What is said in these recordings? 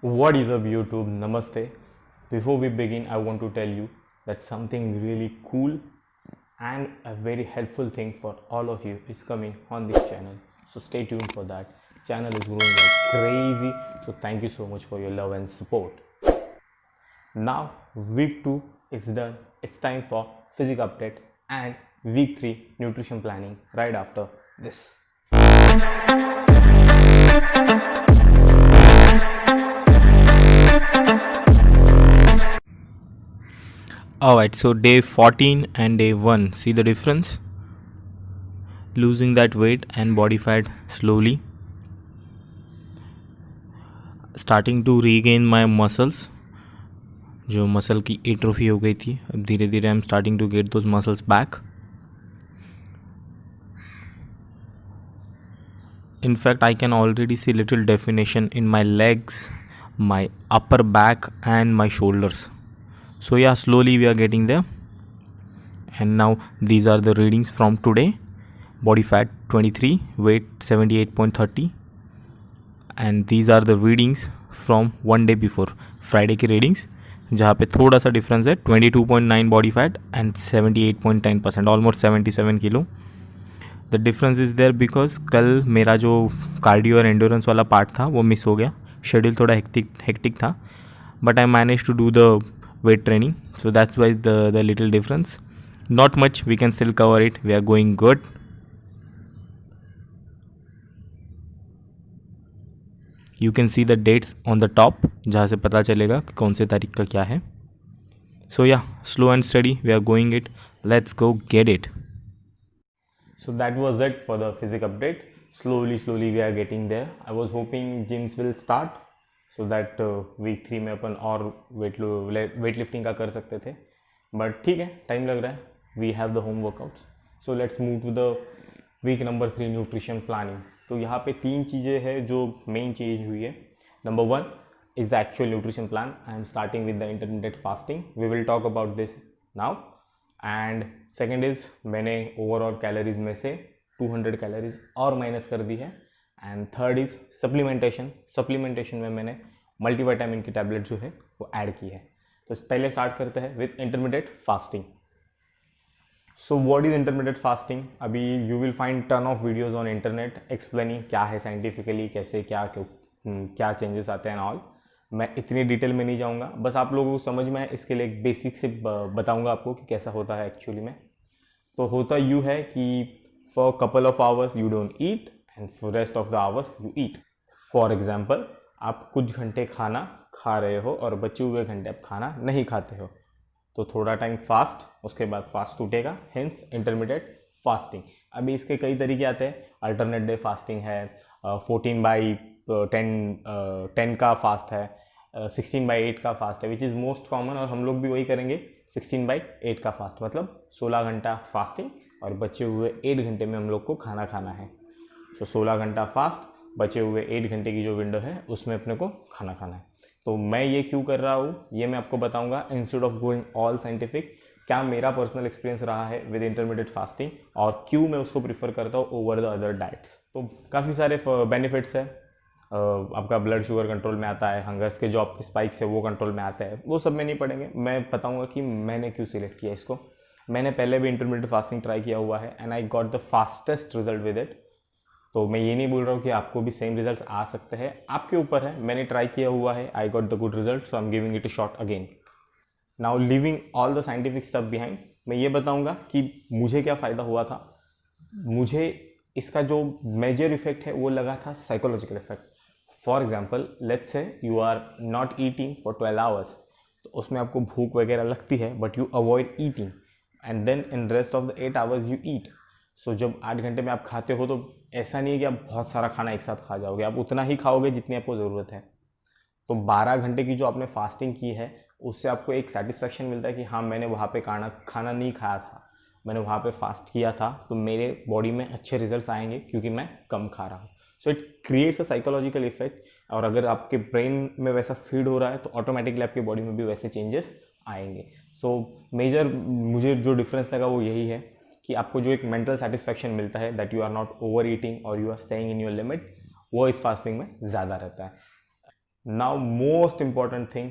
What is up, YouTube? Namaste. Before we begin, I want to tell you that something really cool and a very helpful thing for all of you is coming on this channel. So stay tuned for that. Channel is growing like crazy. So thank you so much for your love and support. Now week 2 is done. It's time for physics update and week 3 nutrition planning right after this. Alright, so day 14 and day 1, see the difference? Losing that weight and body fat slowly. Starting to regain my muscles. जो muscle की atrophy हो गई थी, अब धीरे धीरे I am starting to get those muscles back. In fact, I can already see little definition in my legs, my upper back and my shoulders. So yeah, slowly we are getting there. And now these are the readings from today. Body fat 23, weight 78.30. And these are the readings from one day before, Friday की readings, जहाँ पे थोड़ा सा difference है. 22.9 body fat and 78.10%, almost 77 kilo. The difference is there because कल मेरा जो cardio और एंडोरेंस वाला पार्ट था वो मिस हो गया. शेड्यूल थोड़ा हेक्टिक था, but I manage to do the weight training, so that's why the little difference. Not much, we can still cover it, we are going good. You can see the dates on the top, जहाँ से पता चलेगा कि कौन से तारीख का क्या है. So yeah, slow and steady, we are going it. Let's go get it. So that was it for the physics update. Slowly we are getting there. I was hoping gyms will start so that week 3 में अपन और weight lifting का कर सकते थे, but ठीक है, time लग रहा है. We have the home workouts. So let's move to the week number 3 nutrition planning. तो यहाँ पे 3 चीज़ें हैं जो मेन चेंज हुई है. Number 1 is the actual nutrition plan. I am starting with the intermediate fasting. We will talk about this now. And second is मैंने overall calories में से 200 कैलोरीज और माइनस कर दी है. एंड थर्ड इज़ सप्लीमेंटेशन में मैंने मल्टीविटामिन की tablet जो है वो ऐड की है. तो पहले स्टार्ट करते हैं with intermediate fasting. So what is intermediate fasting? अभी you will find ton of videos on internet explaining क्या है साइंटिफिकली, कैसे क्या चेंजेस आते हैं ऑल. मैं इतनी डिटेल में नहीं जाऊँगा, बस आप लोगों को समझ में इसके लिए एक बेसिक से बताऊँगा आपको कि कैसा होता है एक्चुअली में. तो होता यूँ है कि for couple of hours you don't eat and for rest of the hours you eat. For example, आप कुछ घंटे खाना खा रहे हो और बचे हुए घंटे आप खाना नहीं खाते हो, तो थोड़ा टाइम फास्ट, उसके बाद फास्ट टूटेगा, हेंस इंटरमीडिएट फास्टिंग. अभी इसके कई तरीके आते हैं. अल्टरनेट डे फास्टिंग है, 14/10 का फास्ट है, 16/8 का फास्ट है, विच इज़ मोस्ट कॉमन. और हम लोग भी वही करेंगे, 16/8 का फास्ट, मतलब 16 घंटा फास्टिंग और बचे हुए 8 घंटे में हम लोग को खाना खाना है. सो 16 घंटा फास्ट, बचे हुए 8 घंटे की जो विंडो है उसमें अपने को खाना खाना है. तो मैं ये क्यों कर रहा हूँ ये मैं आपको बताऊँगा, instead of going all scientific. क्या मेरा पर्सनल एक्सपीरियंस रहा है विद इंटरमीडिएट फास्टिंग और क्यों मैं उसको प्रीफर करता हूँ ओवर द अदर डाइट्स. तो काफ़ी सारे बेनिफिट्स है. आपका ब्लड शुगर कंट्रोल में आता है, हंगर्स के जो आपके स्पाइक्स है वो कंट्रोल में आता है. वो सब में नहीं पड़ेंगे, मैं बताऊँगा कि मैंने क्यों सिलेक्ट किया इसको. मैंने पहले भी इंटरमीडिएट फास्टिंग ट्राई किया हुआ है and I got the fastest result with it. तो मैं ये नहीं बोल रहा हूँ कि आपको भी सेम रिजल्ट्स आ सकते हैं, आपके ऊपर है. मैंने ट्राई किया हुआ है, I got the good result, so I am giving it a shot again. Now living all the scientific stuff behind, मैं ये बताऊँगा कि मुझे क्या फ़ायदा हुआ था. मुझे इसका जो मेजर इफेक्ट है वो लगा था psychological effect. For example, let's say you are not eating for 12 hours, तो उसमें आपको भूख वगैरह लगती है, but you avoid eating and then in rest of the 8 hours you eat. So जब 8 घंटे में आप खाते हो तो ऐसा नहीं है कि आप बहुत सारा खाना एक साथ खा जाओगे, आप उतना ही खाओगे जितनी आपको ज़रूरत है. तो 12 घंटे की जो आपने फास्टिंग की है उससे आपको एक सेटिस्फेक्शन मिलता है कि हाँ, मैंने वहाँ पे खाना नहीं खाया था, मैंने वहाँ पे फास्ट किया था, तो मेरे बॉडी में अच्छे रिजल्ट्स आएंगे क्योंकि मैं कम खा रहा हूँ. So it creates a psychological effect. और अगर आपके ब्रेन में वैसा फीड हो रहा है तो ऑटोमेटिकली आपकी बॉडी में भी वैसे चेंजेस आएंगे. सो मेजर मुझे जो डिफरेंस लगा वो यही है कि आपको जो एक मेंटल सेटिस्फेक्शन मिलता है that you are not over eating और you are staying in your limit, वो इस फास्टिंग में ज़्यादा रहता है. Now, most important thing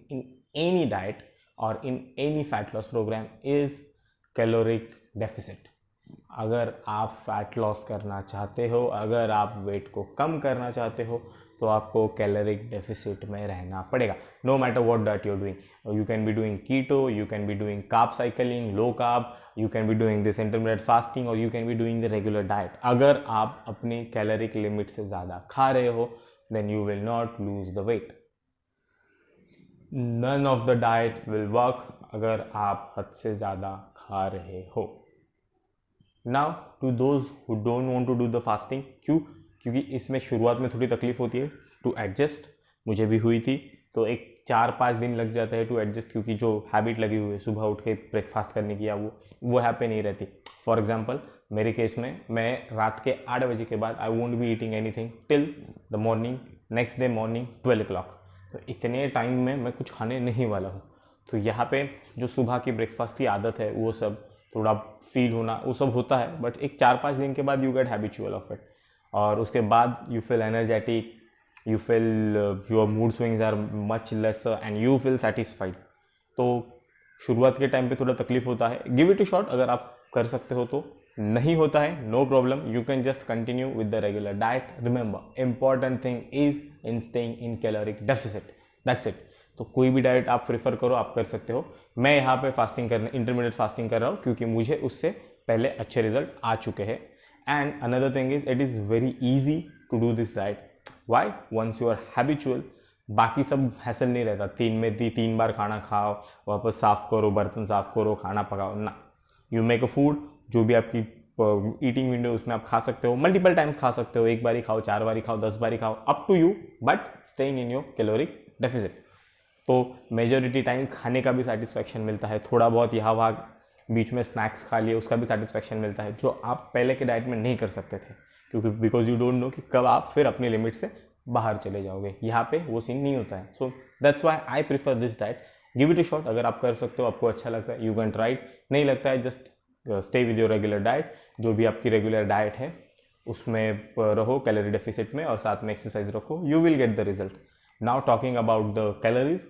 in any diet or in any fat loss program is caloric deficit. अगर आप फैट लॉस करना चाहते हो, अगर आप वेट को कम करना चाहते हो, तो आपको कैलोरिक डेफिसिट में रहना पड़ेगा. No matter what diet you are doing. You can be doing keto, you can be doing carb cycling, low carb, you can be doing this intermediate fasting, और you can be doing the regular diet. अगर आप अपनी caloric limit से ज़्यादा खा रहे हो, then you will not lose the weight. None of the diet will work अगर आप हद से ज़्यादा खा रहे हो. Now to those who don't want to do the fasting, क्योंकि इसमें शुरुआत में थोड़ी तकलीफ होती है to adjust. मुझे भी हुई थी, तो एक 4-5 दिन लग जाता है to adjust, क्योंकि जो हैबिट लगी हुई है सुबह उठ के ब्रेकफास्ट करने की, या वो हैपी नहीं रहती. फॉर एग्जाम्पल मेरे केस में, मैं रात के 8 बजे के बाद I won't be eating anything till the morning, next day morning 12 o'clock. तो इतने टाइम में मैं कुछ खाने नहीं वाला हूँ. तो यहाँ पे जो सुबह की ब्रेकफास्ट की आदत है, वो सब थोड़ा फील होना, वो सब होता है, बट एक 4-5 दिन के बाद you get habitual of it, और उसके बाद you feel energetic, you feel your mood swings are much lesser and you feel satisfied. तो शुरुआत के टाइम पे थोड़ा तकलीफ होता है. गिव इट अ शॉट अगर आप कर सकते हो तो. नहीं होता है, no problem, you can just continue with the regular diet. Remember, important thing is in staying in caloric deficit, that's it. तो कोई भी डाइट आप प्रेफर करो, आप कर सकते हो. मैं यहाँ पे इंटरमीडिएट फास्टिंग कर रहा हूँ, क्योंकि मुझे उससे पहले अच्छे रिजल्ट आ चुके हैं. And another thing is, it is very easy to do this diet. Why? Once you are habitual, बाकी सब हैसल नहीं रहता. 3 बार खाना खाओ, वापस साफ करो, बर्तन साफ करो, खाना पकाओ ना. यू मेक अ फूड, जो भी आपकी ईटिंग विंडो उसमें आप खा सकते हो, मल्टीपल टाइम्स खा सकते हो. 1 बार खाओ, 4 बार खाओ, 10 बार खाओ, up to you, but staying in your caloric deficit. तो मेजॉरिटी टाइम खाने का भी सेटिस्फैक्शन मिलता है. थोड़ा बहुत यहाँ वहाँ बीच में स्नैक्स खा लिए, उसका भी सेटिस्फैक्शन मिलता है, जो आप पहले के डाइट में नहीं कर सकते थे, क्योंकि बिकॉज यू डोंट नो कि कब आप फिर अपनी लिमिट से बाहर चले जाओगे. यहाँ पे वो सीन नहीं होता है. So that's why I prefer this diet. Give it a shot. अगर आप कर सकते हो, आपको अच्छा लगता है, यू कैन ट्राई इट. नहीं लगता है, just stay with your regular diet. जो भी आपकी रेगुलर डाइट है उसमें रहो, कैलोरी डेफिसिट में, और साथ में एक्सरसाइज रखो, you will get the result. Now talking about the calories,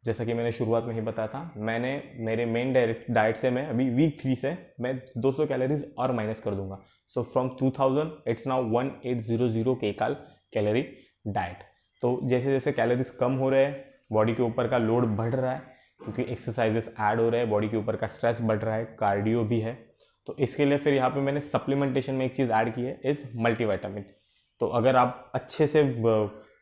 जैसा कि मैंने शुरुआत में ही बताया था, मैंने मेरे मेन डाइट से मैं अभी वीक 3 से मैं 200 कैलोरीज और माइनस कर दूंगा. So from 2000 it's now 1800 kcal calorie diet. तो जैसे जैसे कैलोरीज कम हो रहे हैं, बॉडी के ऊपर का लोड बढ़ रहा है, क्योंकि एक्सरसाइजेस ऐड हो रहे हैं, बॉडी के ऊपर का स्ट्रेस बढ़ रहा है, कार्डियो भी है. तो इसके लिए फिर यहाँ पे मैंने सप्लीमेंटेशन में एक चीज़ ऐड की है, इज़ मल्टीविटामिन. तो अगर आप अच्छे से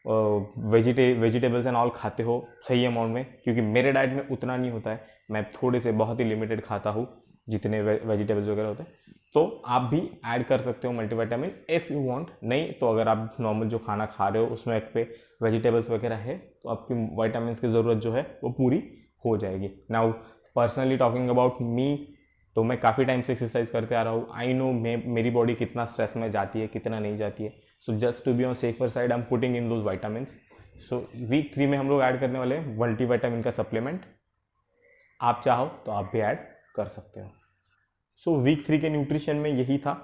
वेजिटेबल्स एंड ऑल खाते हो सही अमाउंट में, क्योंकि मेरे डाइट में उतना नहीं होता है, मैं थोड़े से बहुत ही लिमिटेड खाता हूँ जितने वेजिटेबल्स वगैरह होते हैं, तो आप भी ऐड कर सकते हो मल्टीविटामिन इफ़ यू वांट. नहीं तो अगर आप नॉर्मल जो खाना खा रहे हो उसमें एक पे वेजिटेबल्स वगैरह है, तो आपकी विटामिन की ज़रूरत जो है वो पूरी हो जाएगी. Now personally talking about me, तो मैं काफ़ी टाइम से एक्सरसाइज करते आ रहा हूँ. आई नो मेरी बॉडी कितना स्ट्रेस में जाती है, कितना नहीं जाती है. So just to be on safer side, I am putting in those vitamins. So week 3 में हम लोग ऐड करने वाले हैं मल्टीविटामिन का सप्लीमेंट. आप चाहो तो आप भी ऐड कर सकते हो. सो वीक 3 के न्यूट्रिशन में यही था.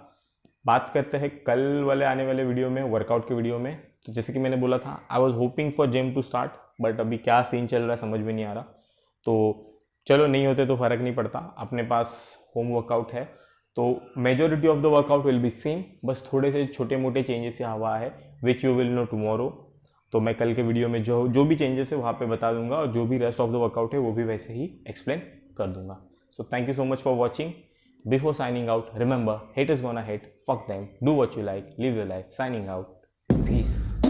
बात करते हैं कल वाले आने वाले वीडियो में, वर्कआउट के वीडियो में. तो जैसे कि मैंने बोला था, I was hoping for gym to start, but अभी क्या सीन चल रहा है समझ में नहीं आ रहा. तो चलो, नहीं होते तो फ़र्क नहीं पड़ता, अपने पास होम वर्कआउट है, तो majority of the workout will be same. बस थोड़े से छोटे मोटे चेंजेस यहाँ हुआ है, which you will know tomorrow. तो मैं कल के वीडियो में जो भी चेंजेस है वहाँ पे बता दूंगा, और जो भी रेस्ट ऑफ द वर्कआउट है वो भी वैसे ही एक्सप्लेन कर दूंगा. So thank you so much for watching. Before signing out, remember, hate is gonna hate, fuck them, do what you like, live your life. Signing out. Peace.